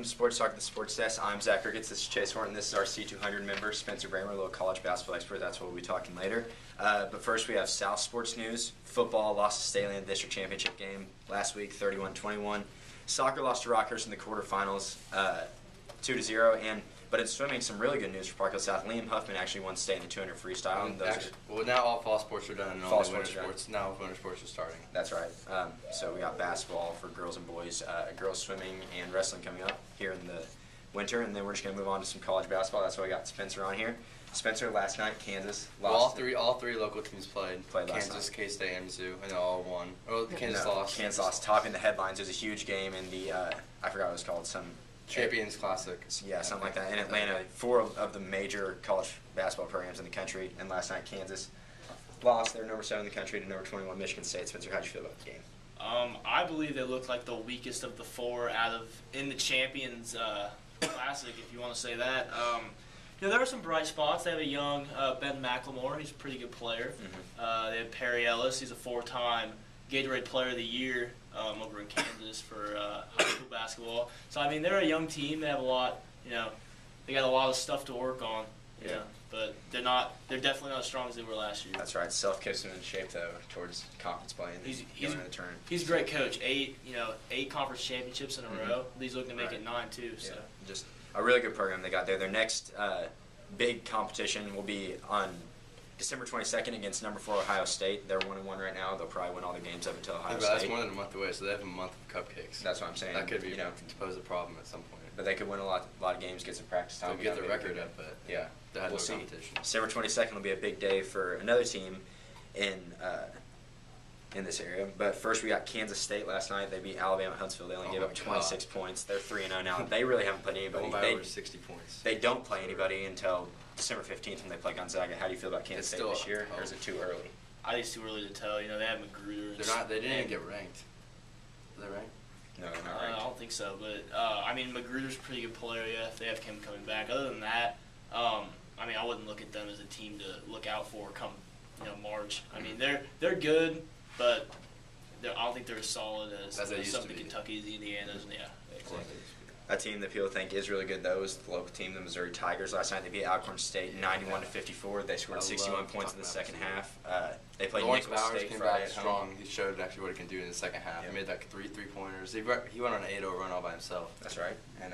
Welcome to Sports Talk, the Sports Desk. I'm Zach Ricketts. This is Chase Horton. This is our C200 member, Spencer Bramer, a little college basketball expert. That's what we'll be talking later. But first, we have South sports news. Football lost to Staley in the district championship game last week, 31-21. Soccer lost to Rockhurst in the quarterfinals, 2-0. But in swimming, some really good news for Park Hill South. Liam Huffman actually won state in the 200 freestyle. Well, now all fall sports are done, and all winter sports. Now winter sports are starting. That's right. So we got basketball for girls and boys, girls swimming and wrestling coming up here in the winter, and then we're just going to move on to some college basketball. That's why we got Spencer on here. Spencer, last night, Kansas lost. Well, all three local teams played Kansas, K-State, and Mizzou, and they all won. Oh, Kansas lost. Kansas lost, topping the headlines. It was a huge game in the, I forgot what it was called, Champions Classic. Yeah, something like that. In Atlanta, 4 of the major college basketball programs in the country. And last night, Kansas lost. They're number 7 in the country to number 21, Michigan State. Spencer, how'd you feel about the game? I believe they looked like the weakest of the 4 in the Champions Classic, if you want to say that. There were some bright spots. They have a young Ben McLemore. He's a pretty good player. They have Perry Ellis. He's a 4-time Gatorade Player of the Year over in Kansas for high school basketball. So, I mean, they're a young team. They have a lot, they got a lot of stuff to work on, but they're definitely not as strong as they were last year. That's right. Self-keeps him in shape, though, towards conference play and going in the tournament. He's a great coach. 8 conference championships in a row. He's looking to make it 9, too. So. Just a really good program they got there. Their next big competition will be on December 22nd against number 4 Ohio State. They're 1-1 right now. They'll probably win all the games up until Ohio State. That's more than a month away, so they have a month of cupcakes. That's what I'm saying. That could be to pose a problem at some point. But they could win a lot of games, get some practice time. They'll get the record up, but we'll see. December 22nd will be a big day for another team in this area. But first, we got Kansas State last night. They beat Alabama at Huntsville. They only gave up 26 points. They're 3-0 now. They really haven't played anybody. Over 60 points. They don't play anybody until December 15th when they play Gonzaga. How do you feel about Kansas State this year, or is it too early? I think it's too early to tell. They have Magruder. They didn't even get ranked. Are they ranked? No, they're not ranked. I don't think so. But, Magruder's a pretty good player, if they have him coming back. Other than that, I wouldn't look at them as a team to look out for come, March. I mean, they're good, but I don't think they're as solid as some of the Kentuckys, the Indianas, and exactly. A team that people think is really good, though, is the local team, the Missouri Tigers. Last night they beat Alcorn State 91-54. They scored 61 points in the second half. They played Nicholls State Friday at home. He showed actually what he can do in the second half. He made like three-pointers. He went on an 8-0 run all by himself. That's right. And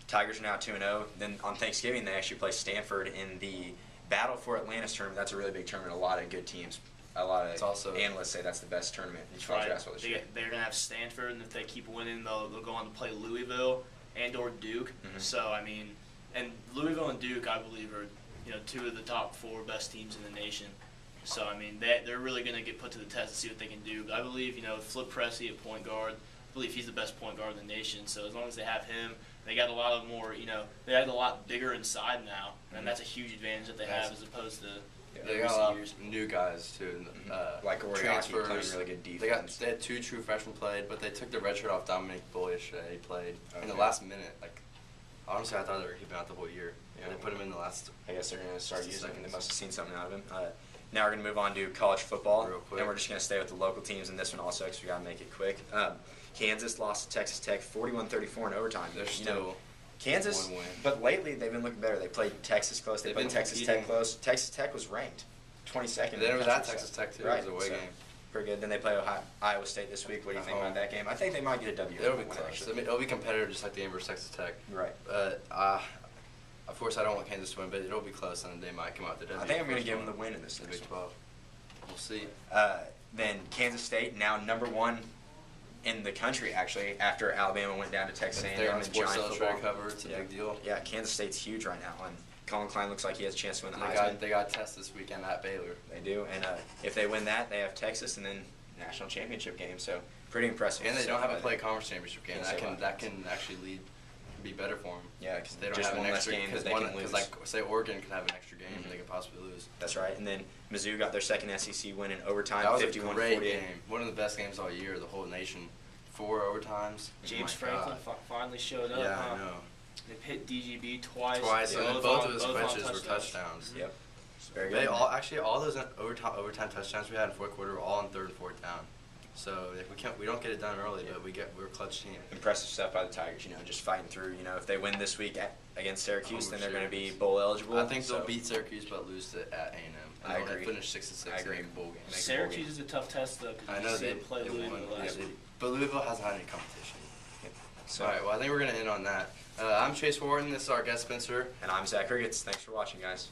Tigers are now 2-0. Then on Thanksgiving they actually play Stanford in the Battle for Atlantis tournament. That's a really big tournament. A lot of good teams. A lot of analysts say that's the best tournament in college basketball this year. They're going to have Stanford, and if they keep winning, they'll go on to play Louisville and/or Duke. So, and Louisville and Duke, I believe, are 2 of the top 4 best teams in the nation. So, they're really going to get put to the test to see what they can do. But I believe, Flip Pressey at point guard, I believe he's the best point guard in the nation. So as long as they have him, they got a lot of more, they have a lot bigger inside now, and that's a huge advantage that they have as opposed to. They got a lot of new guys too, like Oriaki playing really good defense. They had 2 true freshmen played, but they took the red shirt off Dominic Bull yesterday. He played in the last minute. Honestly, I thought they were keeping out the whole year. They put him in the last. I guess they're going to start using him. They must have seen something out of him. Now we're going to move on to college football, and we're just going to stay with the local teams in this one also because we got to make it quick. Kansas lost to Texas Tech 41-34 in overtime. They're still. Kansas, but lately they've been looking better. They played Texas close. They played Texas Tech close. Texas Tech was ranked 22nd. Then it was at Texas Tech too. Right. It was a away game. Pretty good. Then they play Iowa State this week. What do you think about that game? I think they might get a W. It'll be close. It'll be competitive, just like the game versus Texas Tech. Right. Of course, I don't want Kansas to win, but it'll be close, and they might come out the W. I think I'm going to give them the win in this Big 12. We'll see. Then Kansas State now number 1. In the country, actually, after Alabama went down to Texas A&M they're on and Sports giant Illustrated cover. It's a big deal. Yeah, Kansas State's huge right now, and Colin Klein looks like he has a chance to win the Heisman. They got a test this weekend at Baylor. They do, and if they win that, they have Texas and then national championship game. So pretty impressive. And they don't have to play a conference championship game. That can actually be better for them. Yeah, because they don't just have one less game that they can lose. Like say Oregon could have an extra game and they could possibly lose. That's right. And then Mizzou got their second SEC win in overtime. That was 51-48. a great game. One of the best games all year. The whole nation. 4 overtimes. James Franklin finally showed up. Yeah, I know. They've hit DGB twice. And both of his catches were touchdowns. Yep. Very good. All those overtime touchdowns we had in fourth quarter were all in third and fourth down. So we don't get it done early, but we're a clutch team. Impressive stuff by the Tigers. Just fighting through. If they win this week against Syracuse, Oh, then they're sure. going to be bowl eligible. I think so they'll beat Syracuse but lose to at A&M. I And they'll agree. finish 6-6 I agree. in the bowl game. Make a bowl Syracuse game. is a tough test though I because know you see they them play they Louisville won, last yeah, week. but Louisville hasn't had any competition. So, All right, well I think we're gonna end on that. I'm Chase Warren. This is our guest Spencer. And I'm Zach Riggets. Thanks for watching, guys.